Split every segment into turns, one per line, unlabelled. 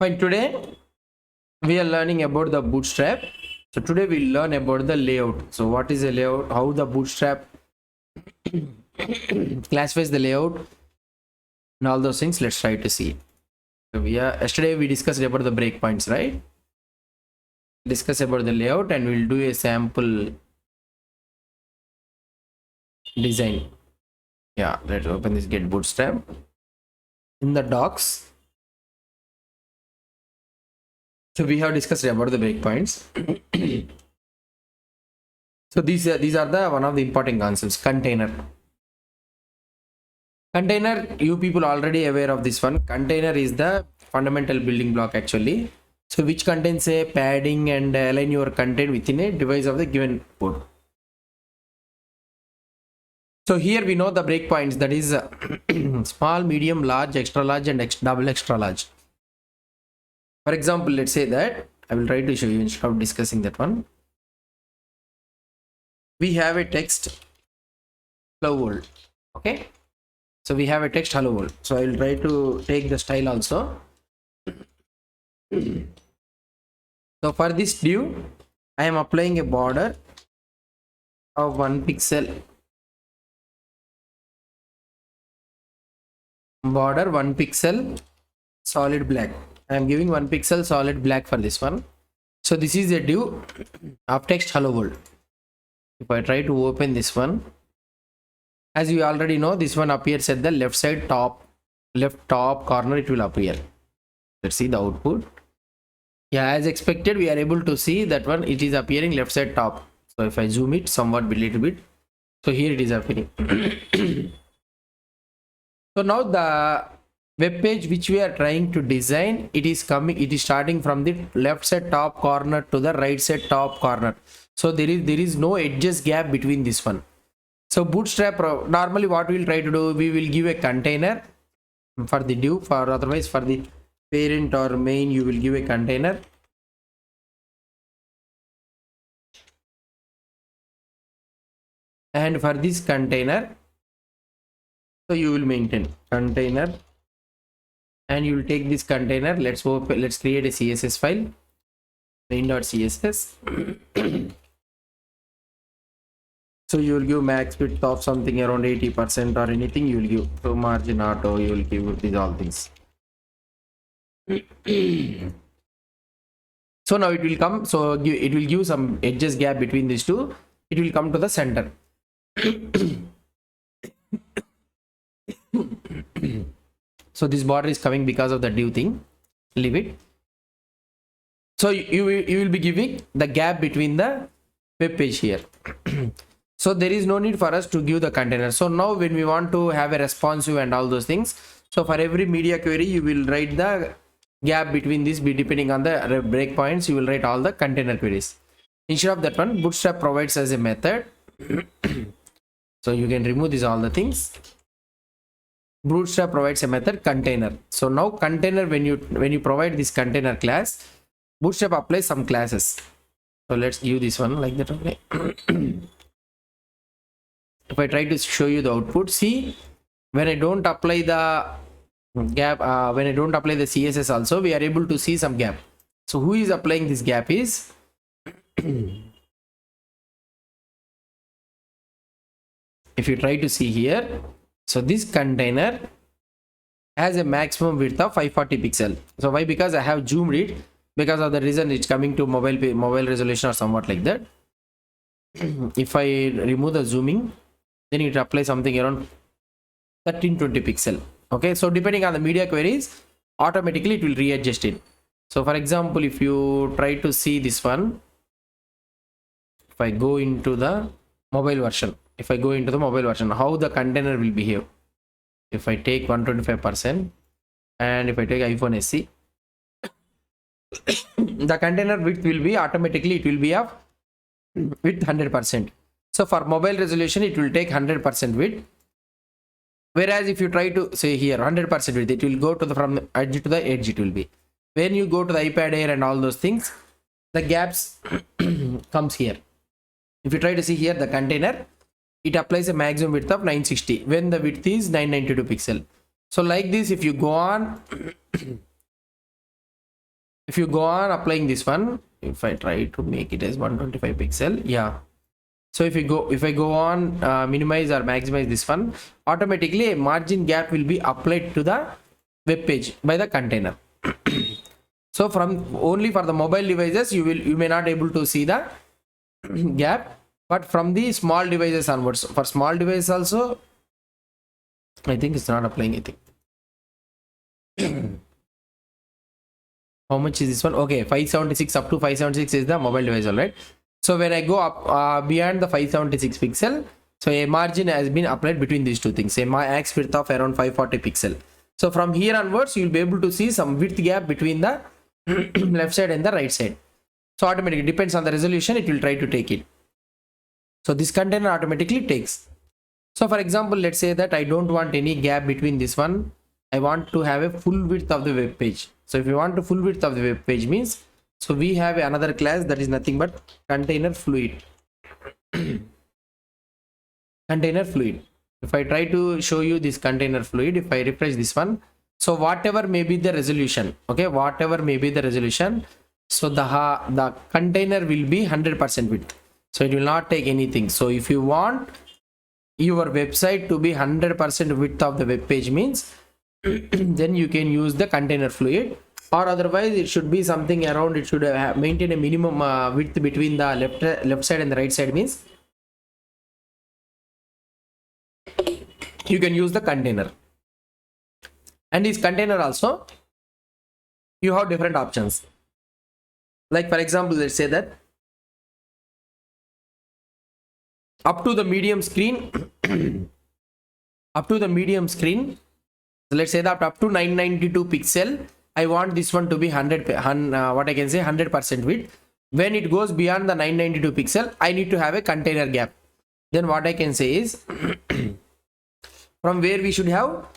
Fine, today we are learning about the Bootstrap. So today we'll learn about the layout. So what is a layout? How the Bootstrap classifies the layout and all those things. Let's try to see. So yesterday we discussed about the breakpoints, right? Discuss about the layout and we'll do a sample design. Yeah, let's open this get Bootstrap. In the docs, so we have discussed about the breakpoints. So these are the one of the important concepts. Container, you people already aware of this one. Container is the fundamental building block actually, so which contains a padding and align your content within a device of the given port. So here we know the breakpoints, that is small, medium, large, extra large and double extra large. For example, let's say that I will try to show you instead of discussing that one. We have a text hello world. Okay, so we have a text hello world. So I will try to take the style also. So for this div, I am applying a border of 1 pixel. Border 1 pixel solid black. I am giving 1 pixel solid black for this one. So this is a div of text hello world. If I try to open this one, as you already know, this one appears at the left side left top corner. It will appear. Let's see the output. Yeah, as expected, we are able to see that one. It is appearing left side top. So if I zoom it somewhat a little bit, so here it is appearing. So now the web page which we are trying to design, it is starting from the left side top corner to the right side top corner. So there is no edges gap between this one. So Bootstrap, normally what we will try to do, we will give a container for the div, for otherwise for the parent or main you will give a container. And for this container, so you will maintain container and you will take this container. Let's create a CSS file, main.css. So you will give max width of something around 80% or anything you will give. So margin auto you will give these all things. So now it will come, so it will give some edges gap between these two. It will come to the center. So this border is coming because of the div thing. Leave it. So you will be giving the gap between the web page here. So there is no need for us to give the container. So now when we want to have a responsive and all those things, so for every media query you will write the gap between this, depending on the breakpoints you will write all the container queries. Instead of that one, Bootstrap provides as a method. So you can remove these all the things. Bootstrap provides a method container. So now container, when you provide this container class, Bootstrap applies some classes. So let's give this one like that. Okay. If I try to show you the output, see, when I don't apply the gap, when I don't apply the CSS also, we are able to see some gap. So who is applying this gap is if you try to see here, so this container has a maximum width of 540 pixel. So why? Because I have zoomed it, because of the reason it's coming to mobile resolution or somewhat like that. If I remove the zooming, then it applies something around 1320 pixel. Okay, so depending on the media queries, automatically it will readjust it. So for example, if you try to see this one, if I go into the mobile version, how the container will behave. If I take 125% and if I take iPhone SE, the container width will be automatically, it will be of width 100%. So for mobile resolution, it will take 100% width. Whereas if you try to say here 100% width, it will go to the from edge to the edge. It will be when you go to the iPad Air and all those things, the gaps comes here. If you try to see here the container, it applies a maximum width of 960 when the width is 992 pixel. So like this, if you go on If you go on applying this one, if I try to make it as 125 pixel, yeah. So if I go on minimize or maximize this one, automatically a margin gap will be applied to the web page by the container. So from only for the mobile devices, you may not able to see the gap, but from the small devices onwards, for small devices also, I think it's not applying anything. How much is this one? Okay, 576 up to 576 is the mobile device, all right. So when I go up beyond the 576 pixel, so a margin has been applied between these two things, a max width of around 540 pixel. So from here onwards, you'll be able to see some width gap between the left side and the right side. So automatically depends on the resolution, it will try to take it. So this container automatically takes. So for example, let's say that I don't want any gap between this one. I want to have a full width of the web page. So if you want a full width of the web page means, so we have another class that is nothing but container fluid. Container fluid. If I try to show you this container fluid, if I refresh this one, so whatever may be the resolution, okay, whatever may be the resolution, so the container will be 100% width. So it will not take anything. So if you want your website to be 100% width of the web page means, then you can use the container fluid, or otherwise it should be something around, it should maintain a minimum width between the left side and the right side means you can use the container. And this container also, you have different options. Like for example, let's say that up to the medium screen, up to the medium screen, so let's say that up to 992 pixel, I want this one to be 100% width. When it goes beyond the 992 pixel, I need to have a container gap. Then what I can say is from where we should have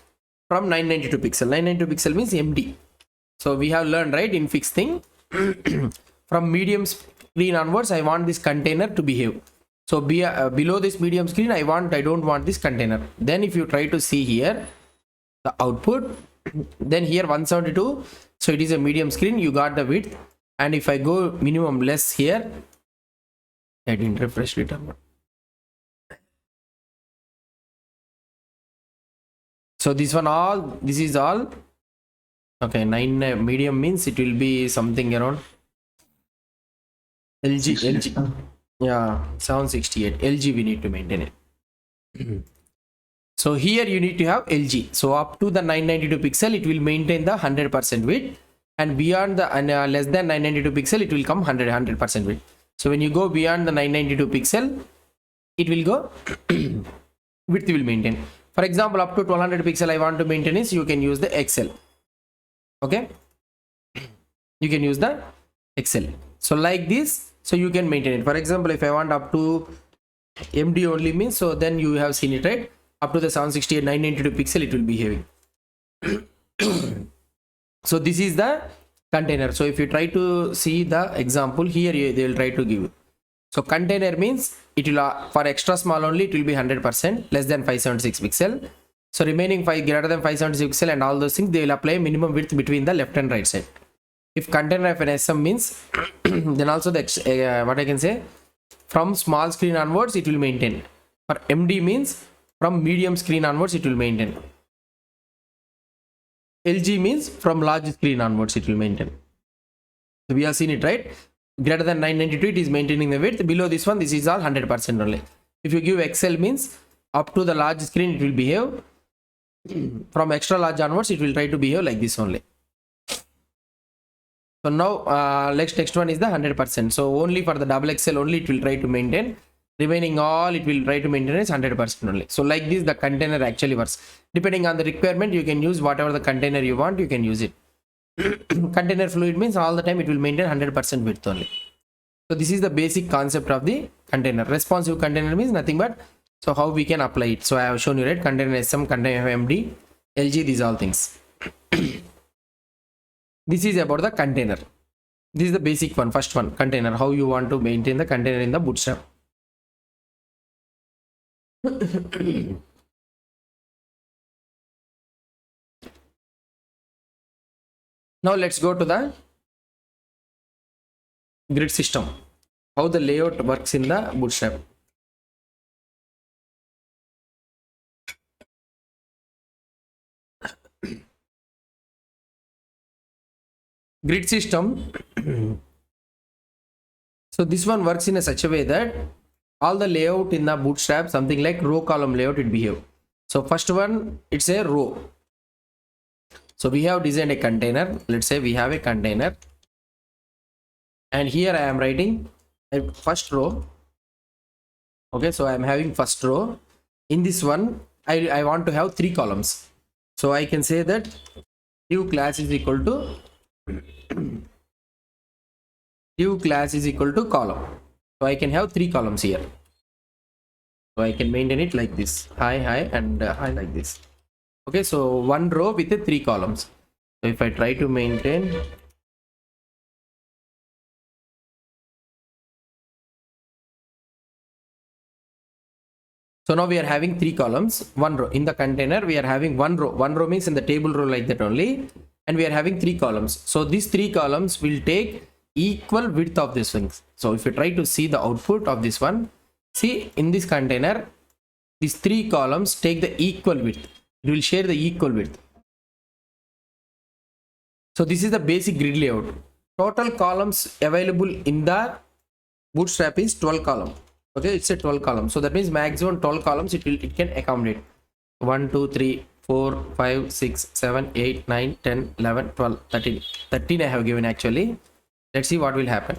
from 992 pixel. 992 pixel means MD. So we have learned, right, in fixed thing. From medium screen onwards, I want this container to behave. So below this medium screen, I don't want this container. Then if you try to see here the output, then here 172, so it is a medium screen, you got the width. And if I go minimum less here, I didn't refresh it. So this is all okay. 9 medium means it will be something around LG, yeah, 768 LG we need to maintain it. So here you need to have LG. So up to the 992 pixel, it will maintain the 100% width, and beyond the less than 992 pixel, it will come 100% width. So when you go beyond the 992 pixel, it will go width will maintain. For example, up to 1200 pixel I want to maintain is, you can use the Excel. Okay, you can use the Excel. So like this, so you can maintain it. For example, if I want up to MD only means, so then you have seen it, right? Up to the 768 992 pixel it will be having. So this is the container. So if you try to see the example here, they will try to give. So container means it will for extra small only it will be 100%, less than 576 pixel. So remaining 5 greater than 576 pixel and all those things, they will apply minimum width between the left and right side. If container of an SM means then also the what I can say, from small screen onwards it will maintain. For MD means from medium screen onwards it will maintain. LG means from large screen onwards it will maintain. So we have seen it, right? Greater than 992 it is maintaining the width. Below this one, this is all 100% only. If you give XL means up to the large screen it will behave. From extra large onwards it will try to behave like this only. So now next one is the 100%. So only for the double XL only it will try to maintain. Remaining all it will try to maintain is 100% only. So like this the container actually works. Depending on the requirement, you can use whatever the container you want, you can use it. Container fluid means all the time it will maintain 100% width only. So this is the basic concept of the container. Responsive container means nothing but, so how we can apply it. So I have shown you, right? Container SM, container MD, LG, these all things. This is about the container. This is the basic one, first one, container. How you want to maintain the container in the Bootstrap. Now let's go to the grid system, how the layout works in the Bootstrap. Grid system. So this one works in a such a way that all the layout in the Bootstrap, something like row column layout, it behave. So first one, it's a row. So we have designed a container. Let's say we have a container, and here I am writing a first row. Okay, so I am having first row. In this one, I want to have 3 columns. So I can say that div class is equal to div class is equal to column. So I can have 3 columns here. So I can maintain it like this, high, and high like this. Okay, so one row with 3 columns. So if I try to maintain, so now we are having 3 columns, 1 row. In the container, we are having 1 row. 1 row means in the table row like that only. And we are having 3 columns. So these 3 columns will take equal width of this thing. So if you try to see the output of this one, see in this container, these 3 columns take the equal width. It will share the equal width. So this is the basic grid layout. Total columns available in the Bootstrap is 12 column. Okay, it's a 12 column. So that means maximum 12 columns it can accommodate. 1, 2, 3, 4, 5, 6, 7, 8, 9, 10, 11, 12, 13. 13 I have given actually. Let's see what will happen.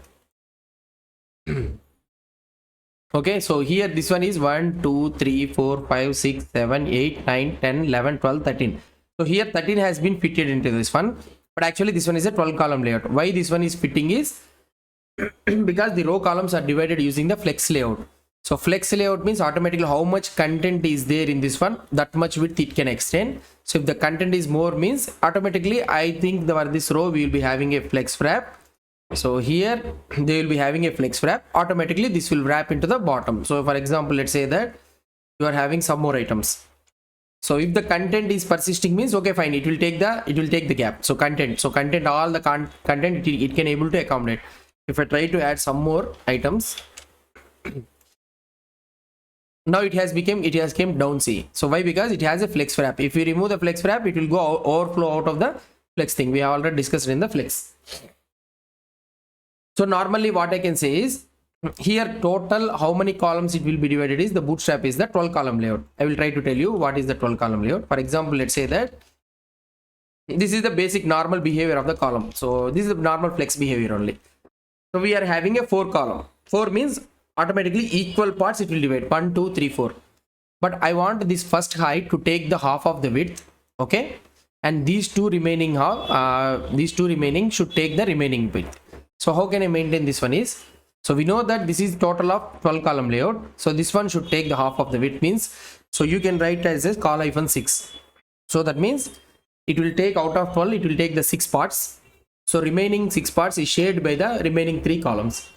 Okay, so here this one is 1, 2, 3, 4, 5, 6, 7, 8, 9, 10, 11, 12, 13. So here 13 has been fitted into this one. But actually this one is a 12 column layout. Why this one is fitting is because the row columns are divided using the flex layout. So flex layout means automatically how much content is there in this one, that much width it can extend. So if the content is more means automatically I think this row we will be having a flex wrap. So here they will be having a flex wrap. Automatically this will wrap into the bottom. So for example, let's say that you are having some more items. So if the content is persisting means okay fine, it will take the gap. So content all the content it can able to accommodate. If I try to add some more items, now it has came down C. So why? Because it has a flex wrap. If we remove the flex wrap, it will go overflow out of the flex thing. We have already discussed in the flex. So normally what I can say is here total how many columns it will be divided is the Bootstrap is the 12 column layout. I will try to tell you what is the 12 column layout. For example, let's say that this is the basic normal behavior of the column. So this is the normal flex behavior only. So we are having a 4 column. 4 means automatically equal parts it will divide 1, 2, 3, 4. But I want this first height to take the half of the width. Okay. And these two remaining should take the remaining width. So how can I maintain this one is, so we know that this is total of 12 column layout. So this one should take the half of the width means, so you can write as a col-6. So that means it will take out of 12, it will take the 6 parts. So remaining 6 parts is shared by the remaining 3 columns.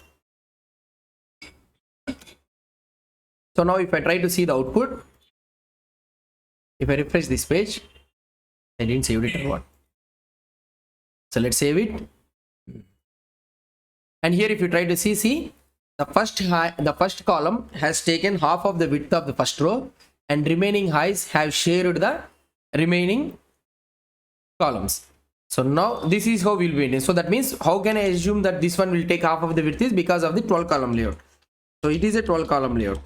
So now if I try to see the output, if I refresh this page, I didn't save it or what. So let's save it. And here if you try to see the first column has taken half of the width of the first row, and remaining highs have shared the remaining columns. So now this is how we'll be. So that means how can I assume that this one will take half of the width is because of the 12 column layout. So it is a 12 column layout.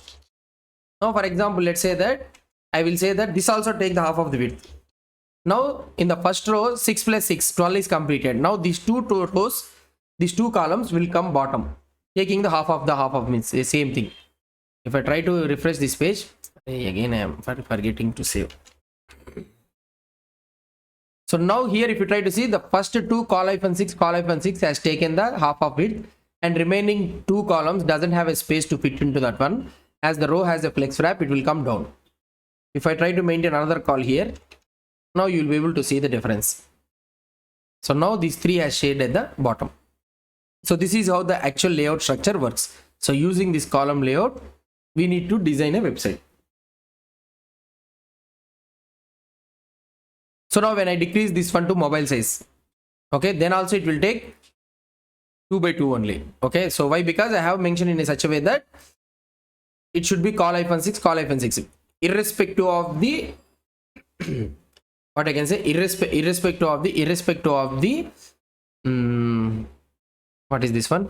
Now for example, let's say that I will say that this also take the half of the width. Now in the first row 6 plus 6, 12 is completed. Now these two rows, these 2 columns will come bottom, taking the half of means the same thing. If I try to refresh this page, again I am forgetting to save. So now here if you try to see the first 2 col-6 has taken the half of it, and remaining 2 columns doesn't have a space to fit into that one. As the row has a flex wrap, it will come down. If I try to maintain another call here, now you will be able to see the difference. So now these 3 has shaded at the bottom. So this is how the actual layout structure works. So using this column layout, we need to design a website. So now when I decrease this one to mobile size, okay, then also it will take 2 by 2 only. Okay, so why? Because I have mentioned in such a way that it should be call-6 irrespective of the what I can say, irrespective of the what is this one,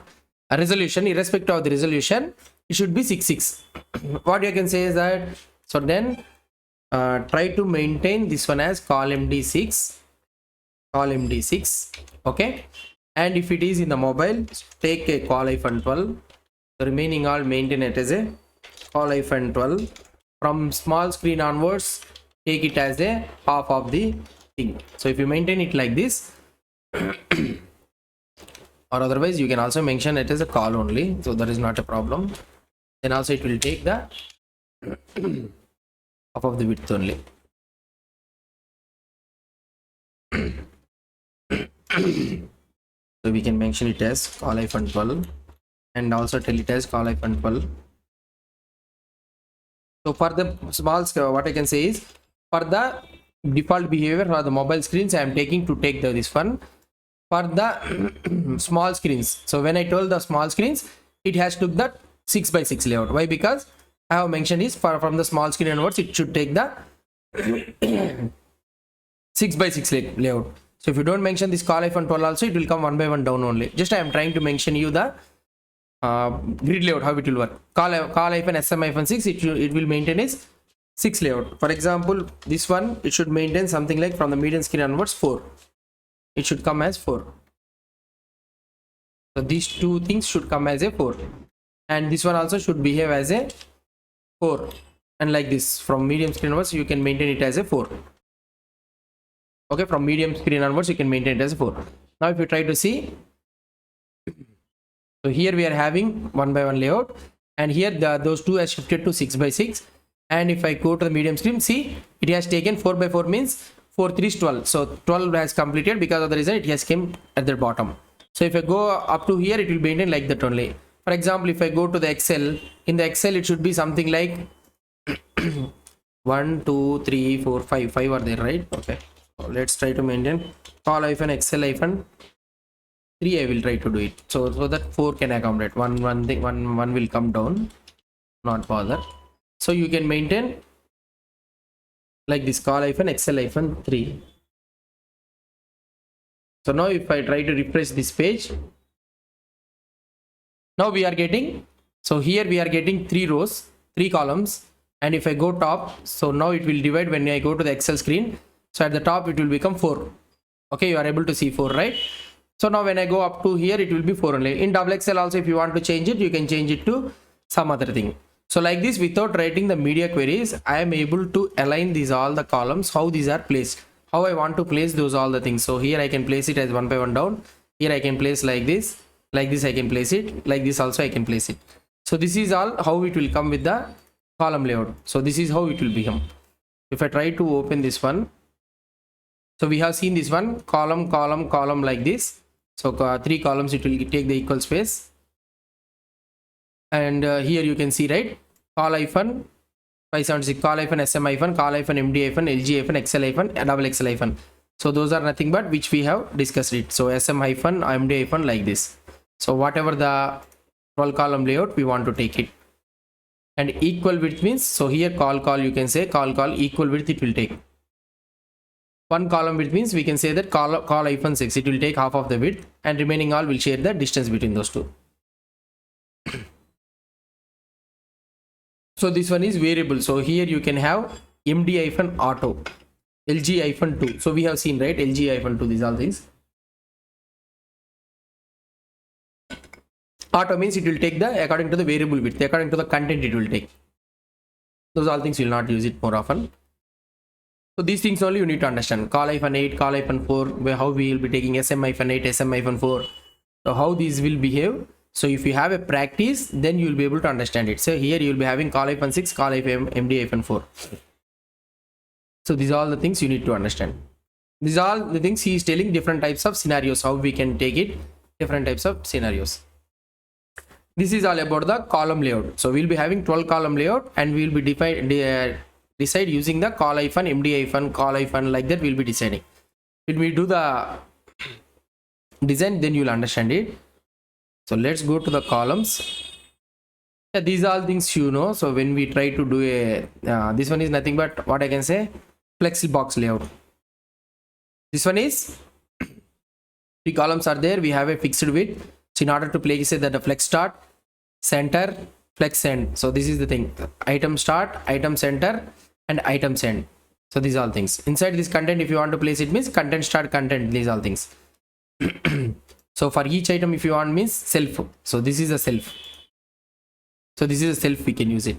a resolution. Irrespective of the resolution, it should be 6 what you can say is that, so then try to maintain this one as call-md6. Okay, and if it is in the mobile, take a call-12. The remaining all maintain it as a call-12. From small screen onwards, take it as a half of the thing. So if you maintain it like this or otherwise you can also mention it as a call only, so that is not a problem. Then also it will take the half of the width only. So we can mention it as call-12 and also tell it as call-12. So for the small scale, what I can say is, for the default behavior for the mobile screens, I am taking to take this one. For the small screens, so when I told the small screens, it has took the 6 by 6 layout. Why? Because I have mentioned is from the small screen onwards, it should take the 6 by 6 layout. So if you don't mention this call-12 also, it will come one by one down only. Just I am trying to mention you the grid layout, how it will work. Call-SM-6, it will maintain is 6 layout. For example, this one, it should maintain something like from the median screen onwards 4. It should come as 4. So these two things should come as a 4, and this one also should behave as a 4, and like this from medium screen onwards you can maintain it as a 4. Okay, from medium screen onwards you can maintain it as a 4. Now if you try to see, so here we are having 1 by 1 layout, and here those two are shifted to 6 by 6. And if I go to the medium screen, see, it has taken 4 by 4 means 4 3 is 12. So 12 has completed, because of the reason it has came at the bottom. So if I go up to here, it will maintain like that only. For example, if I go to the Excel, in the Excel it should be something like 1 2 3 4 5 are there, right? Okay, so let's try to maintain call-Excel-3. I will try to do it, so that 4 can accommodate one will come down, not bother. So you can maintain like this call-Excel-3. So now if I try to refresh this page, now we are getting, so here we are getting 3 rows, 3 columns, and if I go top, so now it will divide when I go to the Excel screen. So at the top it will become 4. Okay, you are able to see 4, right? So now when I go up to here, it will be 4 only. In double Excel also, if you want to change it, you can change it to some other thing. So like this, without writing the media queries, I am able to align these all the columns, how these are placed, how I want to place those all the things. So here I can place it as 1 by 1 down. Here I can place like this I can place it, like this also I can place it. So this is all how it will come with the column layout. So this is how it will become. If I try to open this one, so we have seen this one column like this. So 3 columns, it will take the equal space. And here you can see, right, call-576, call-SM-, call-MD-, LG-, Excel-, double Excel-. So those are nothing but which we have discussed it. So SM-, MD- like this. So whatever the 12 column layout, we want to take it. And equal width means, so here call you can say call equal width it will take. 1 column width means we can say that call-6, it will take half of the width, and remaining all will share the distance between those two. So this one is variable. So here you can have MD- auto, LG-2. So we have seen, right, LG-2, these all things. Auto means it will take the according to the variable width, according to the content it will take. Those all things will not use it more often. So these things only you need to understand. Call-8, call-4, how we will be taking SM-8, SM-4. So how these will behave. So if you have a practice, then you will be able to understand it. So here you will be having call-6, call-MD-4. So these are all the things you need to understand. These are all the things he is telling, different types of scenarios, how we can take it, different types of scenarios. This is all about the column layout. So we'll be having 12 column layout, and we will be decide using the call-MD- call- like that we'll be deciding. When we do the design, then you'll understand it. So let's go to the columns. Yeah, these are all things you know. So when we try to do a this one is nothing but what I can say, flexi box layout. This one is the columns are there, we have a fixed width. So in order to place it, that the flex start, center, flex end. So this is the thing, item start, item center, and item send. So these are all things inside this content. If you want to place it, means content start, content, these all things. So for each item, if you want, means self. So this is a self. So this is a self, we can use it.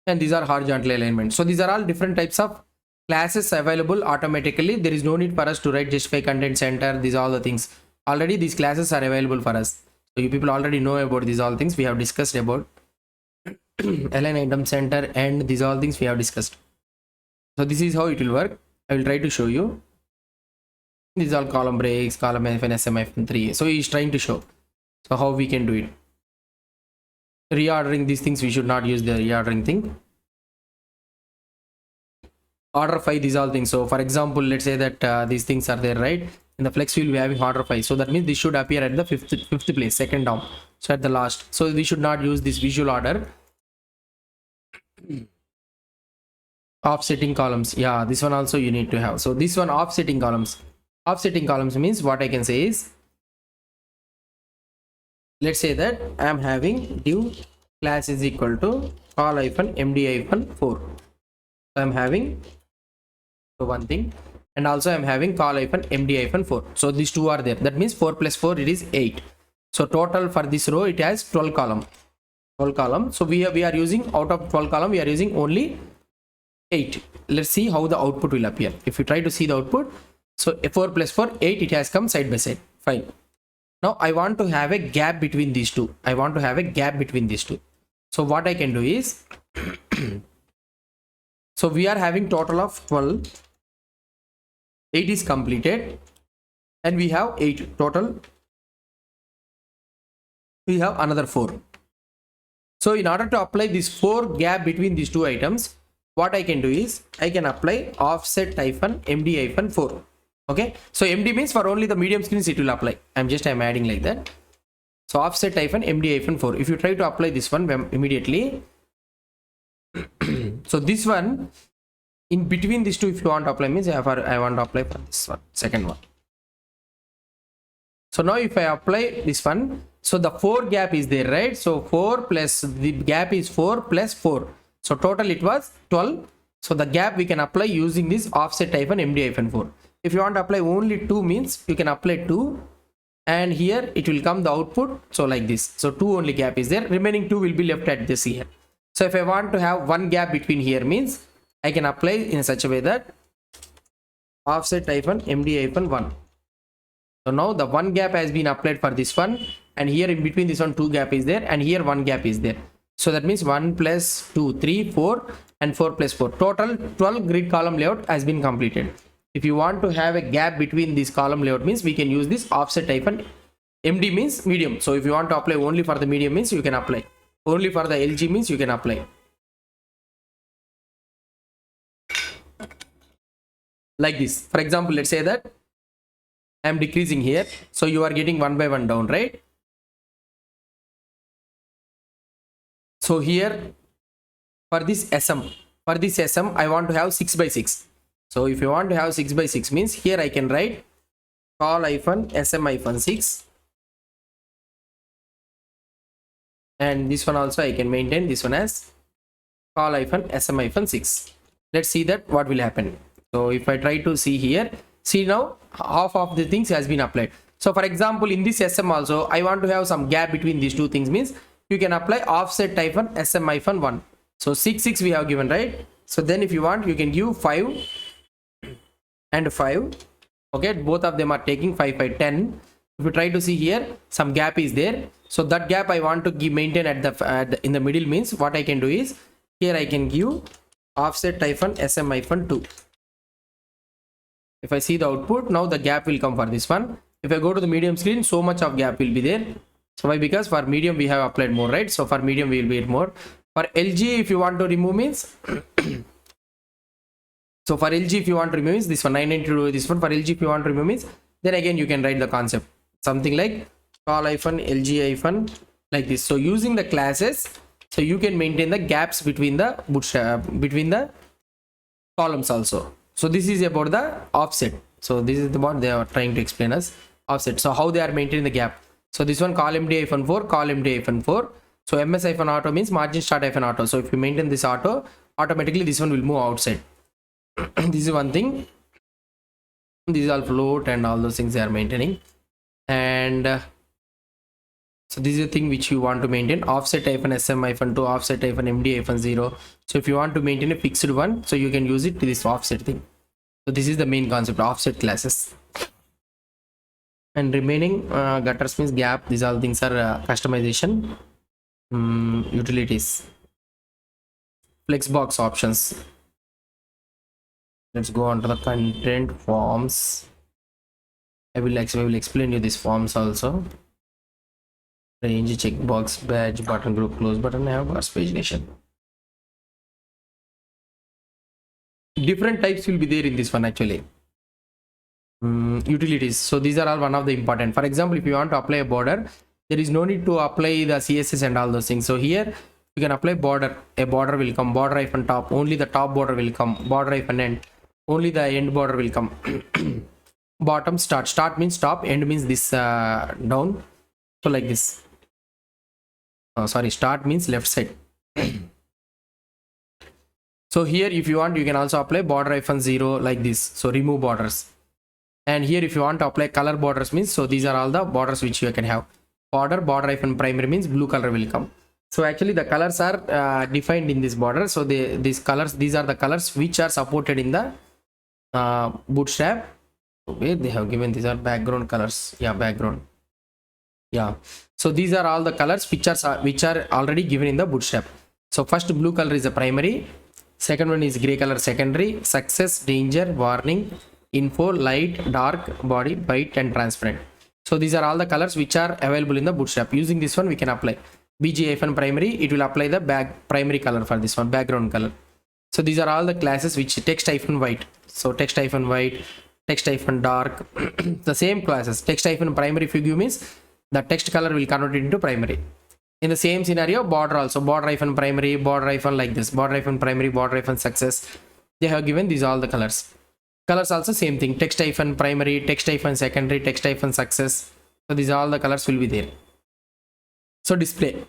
And these are horizontal alignment. So these are all different types of classes available automatically. There is no need for us to write justify content center. These are all the things. Already these classes are available for us. So you people already know about these all things we have discussed about. Align item center and these all things we have discussed. So this is how it will work. I will try to show you. These are all column breaks, column F and SM F3. So he is trying to show. So how we can do it. Reordering these things, we should not use the reordering thing. Order 5, these all things. So for example, let's say that these things are there, right? In the flex field we have order 5. So that means this should appear at the fifth place, second down. So at the last. So we should not use this visual order. Offsetting columns. Yeah, this one also you need to have. So this one, offsetting columns. Offsetting columns means what I can say is, let's say that I am having div class is equal to call hyphen md hyphen 4. So I am having one thing, and also I am having call hyphen md hyphen 4. So these two are there. That means 4 plus 4 it is 8. So total for this row it has 12 column. 12 column. So we are using, out of 12 column we are using only 8. Let's see how the output will appear. If you try to see the output, so 4 plus 4 8, it has come side by side. Fine. Now I want to have a gap between these two. I want to have a gap between these two. So what I can do is so we are having total of 12. 8 is completed and we have 8 total. We have another 4. So in order to apply this 4 gap between these two items, what I can do is I can apply offset hyphen md hyphen 4. Okay, so md means for only the medium screens it will apply. I'm adding like that. So offset hyphen md hyphen 4. If you try to apply this one immediately, so this one in between these two, if you want to apply, means I want to apply for this one, second one. So now if I apply this one, so the 4 gap is there, right? So 4 plus the gap is 4 plus 4. So total it was 12. So the gap we can apply using this offset hyphen md hyphen 4. If you want to apply only 2, means you can apply 2, and here it will come the output. So like this. So 2 only gap is there. Remaining 2 will be left at this here. So if I want to have 1 gap between here, means I can apply in such a way that offset hyphen md hyphen 1. So now the 1 gap has been applied for this one, and here in between this one 2 gap is there, and here 1 gap is there. So that means 1 plus 2, 3, 4, and 4 plus 4. Total 12 grid column layout has been completed. If you want to have a gap between this column layout, means we can use this offset hyphen md means medium. So if you want to apply only for the medium, means you can apply. Only for the LG means you can apply. Like this. For example, let's say that I am decreasing here. So you are getting 1 by 1 down, right? So here for this SM, I want to have 6 by 6. So if you want to have 6 by 6, means here I can write call hyphen SM hyphen 6. And this one also I can maintain this one as call hyphen SM hyphen 6. Let's see that what will happen. So if I try to see here, see now half of the things has been applied. So for example, in this SM also, I want to have some gap between these two things, means you can apply offset hyphen SM hyphen 1. So 6, 6 we have given, right? So then if you want, you can give 5 and 5. Okay, both of them are taking 5 by 10. If you try to see here, some gap is there. So that gap I want to give maintain at the in the middle, means what I can do is here I can give offset hyphen SM hyphen 2. If I see the output, now the gap will come for this one. If I go to the medium screen, so much of gap will be there. So why? Because for medium we have applied more, right? So for medium we will be more. For LG, if you want to remove, means so for LG if you want to remove, means this one 992, this one. For LG if you want to remove, means then again you can write the concept something like col hyphen lg hyphen like this. So using the classes, so you can maintain the gaps between the bootstrap, between the columns also. So this is about the offset. So this is what they are trying to explain us, offset. So how they are maintaining the gap. So this one, col md hyphen 4, col md hyphen 4. So ms hyphen auto means margin start hyphen auto. So if you maintain this auto, automatically this one will move outside. This is one thing. These are float and all those things they are maintaining. And so this is the thing which you want to maintain, offset hyphen sm hyphen 2, offset hyphen md hyphen 0. So if you want to maintain a fixed one, so you can use it to this offset thing. So this is the main concept, offset classes. And remaining gutters means gap. These all things are customization. Utilities, flexbox options. Let's go on to the content forms. I will explain you these forms also. Range, checkbox, badge, button, group, close button, have bar, pagination. Different types will be there in this one actually. Utilities. So these are all one of the important. For example, if you want to apply a border, there is no need to apply the CSS and all those things. So here you can apply border. A border will come, border hyphen top, only the top border will come, border hyphen end, only the end border will come. Bottom, start means top, end means this down. So like this. Sorry, start means left side. So here if you want, you can also apply border hyphen 0 like this. So remove borders. And here if you want to apply color borders means, so these are all the borders which you can have. Border hyphen primary means blue color will come. So actually the colors are defined in this border. So these are the colors which are supported in the Bootstrap. Okay, they have given these are background colors. Yeah, background. Yeah. So these are all the colors which are already given in the Bootstrap. So first blue color is the primary. Second one is gray color secondary. Success, danger, warning, info, light, dark, body, white, and transparent. So these are all the colors which are available in the Bootstrap. Using this one we can apply bg primary. It will apply the primary color for this one, background color. So these are all the classes which text white. So text white, text dark. The same classes. Text primary if you give means the text color will convert it into primary. In the same scenario, border also, border primary, border like this, border primary, border success. They have given these all the colors. Colors also same thing, text primary, text secondary, text success. So these all the colors will be there. So display,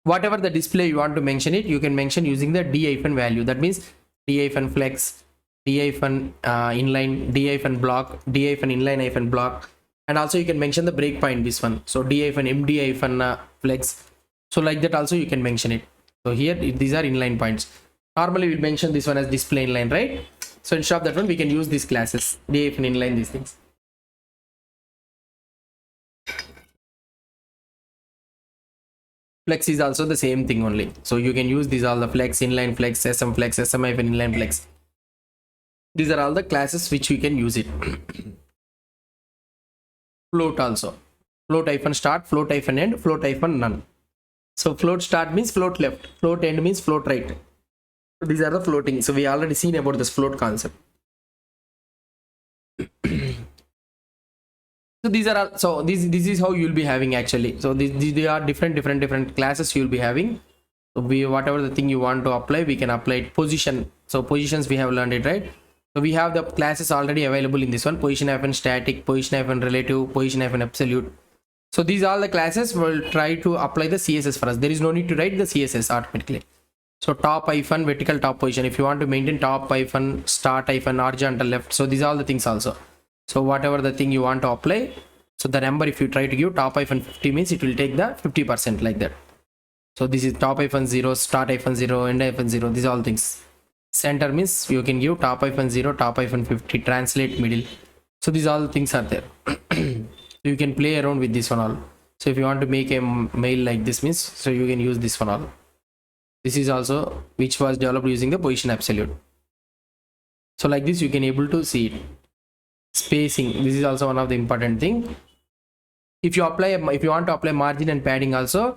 whatever the display you want to mention it, you can mention using the d value. That means d flex, d inline, d block, d inline block. And also you can mention the breakpoint, this one. So d md flex. So like that also you can mention it. So here these are inline points. Normally we'll mention this one as display inline, right? So instead of that one we can use these classes, d inline, these things. Flex is also the same thing only. So you can use these all the flex, inline flex, sm inline flex. These are all the classes which we can use it. Float also, float start, float end, float none. So float start means float left, float end means float right. These are the floating. So we already seen about this float concept. So these are all, so this is how you will be having actually. So they are different classes you will be having. So whatever the thing you want to apply, we can apply it. Position, so positions we have learned it, right? So we have the classes already available in this one. Position static, position relative, position absolute. So these are all the classes will try to apply the CSS for us. There is no need to write the CSS automatically. So top vertical top position, if you want to maintain top start horizontal left. So these are all the things also. So whatever the thing you want to apply, so the number if you try to give top 50 means it will take the 50% like that. So this is top 0, start 0, end 0. These are all things. Center means you can give top 0, top 50, translate middle. So these all things are there. So you can play around with this one all. So if you want to make a mail like this means, so you can use this one all. This is also which was developed using the position absolute. So like this you can able to see it. Spacing, this is also one of the important thing. If you want to apply margin and padding also,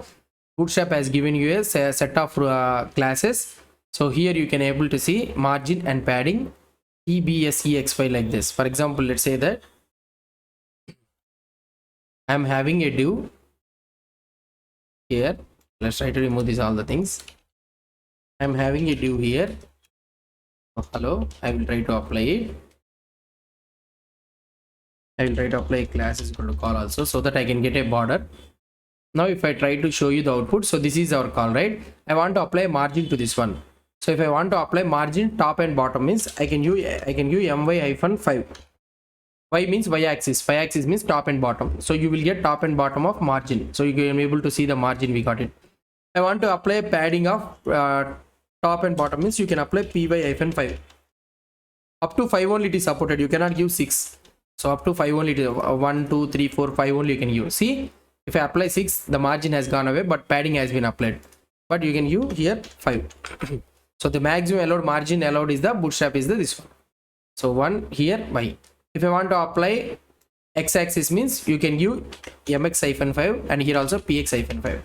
Bootstrap has given you a set of classes. So here you can able to see margin and padding EBSEXY like this. For example, let's say that I'm having a div here. Let's try to remove these all the things. I'm having a div here. Oh, hello. I will try to apply it. I will try to apply a class is equal to call also, so that I can get a border. Now if I try to show you the output, so this is our call, right? I want to apply margin to this one. So if I want to apply margin top and bottom means I can use my-5. Y means y-axis. Y-axis means top and bottom. So you will get top and bottom of margin. So you can be able to see the margin we got it. I want to apply padding of top and bottom means you can apply py-5. Up to 5 only it is supported. You cannot give 6. So up to 5 only it is 1, 2, 3, 4, 5 only you can use. See, if I apply 6, the margin has gone away, but padding has been applied. But you can use here 5. So the maximum allowed margin allowed is the bootstrap is this one. So 1 here y. If I want to apply x-axis means you can give mx-5 and here also px-5.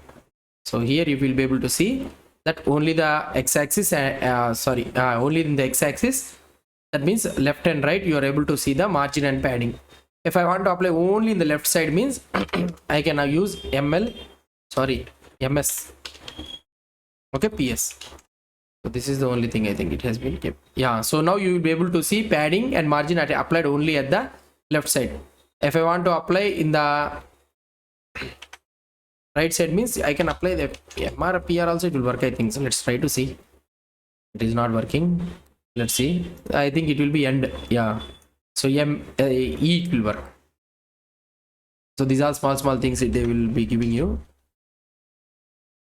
So here you will be able to see that only the x-axis only in the x-axis, that means left and right, you are able to see the margin and padding. If I want to apply only in the left side means I can now use ms, okay, ps. So this is the only thing I think it has been kept. Yeah, so now you will be able to see padding and margin applied only at the left side. If I want to apply in the right side means I can apply the mr pr also, it will work I think. So let's try to see. It is not working. Let's see. I think it will be end. Yeah. So e it will work. So these are small things that they will be giving you.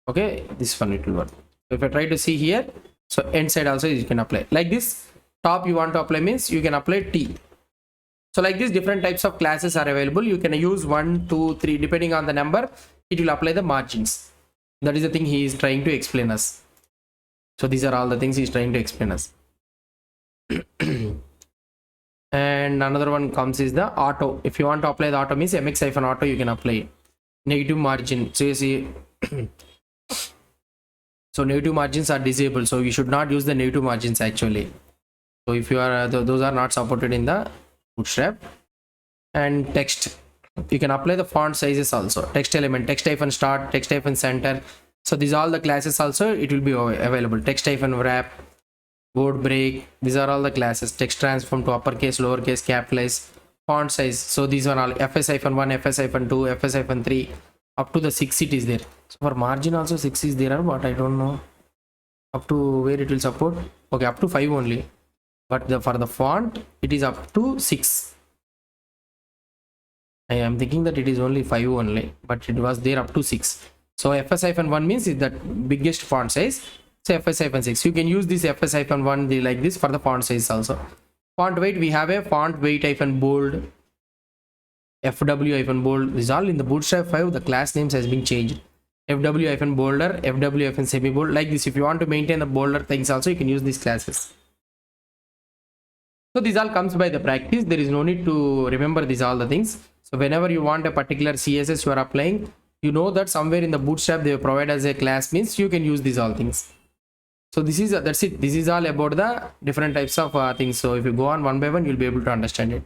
Okay, this one it will work. So if I try to see here, so end side also you can apply like this. Top you want to apply means you can apply t. So like this, different types of classes are available. You can use 1, 2, 3 depending on the number. It will apply the margins. That is the thing he is trying to explain us. So these are all the things he is trying to explain us. And another one comes is the auto. If you want to apply the auto means mx-auto you can apply negative margin. So you see so negative margins are disabled, so you should not use the negative margins actually. So if you are those are not supported in the bootstrap. And text, you can apply the font sizes also. Text element, text-start, text-center. So these are all the classes also it will be available. Text-wrap, word break, these are all the classes. Text transform to uppercase, lowercase, capitalize, font size. So these are all fs-1, fs-2, fs-3 up to the 6 it is there. So for margin also 6 is there, but I don't know up to where it will support. Okay, up to 5 only, but for the font it is up to 6. I am thinking that it is only 5 only, but it was there up to 6. So fs-1 means is that biggest font size. So fs-6 you can use this fs-1 like this for the font size also. Font weight, we have a font weight-bold, fw-bold. This all in the bootstrap 5 the class names has been changed. fw-bolder, fw-semi-bold, like this. If you want to maintain the bolder things also you can use these classes. So this all comes by the practice. There is no need to remember these all the things. So whenever you want a particular css you are applying, you know that somewhere in the bootstrap they provide as a class means you can use these all things. So this is that's it. This is all about the different types of things. So if you go on one by one you'll be able to understand it.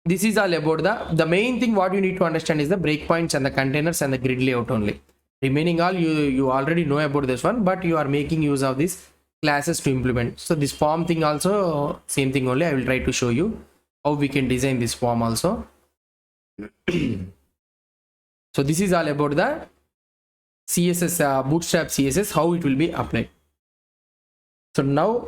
This is all about the main thing. What you need to understand is the breakpoints and the containers and the grid layout only. Remaining all you already know about this one, but you are making use of these classes to implement. So this form thing also same thing only. I will try to show you how we can design this form also. So this is all about the CSS bootstrap CSS, how it will be applied. So now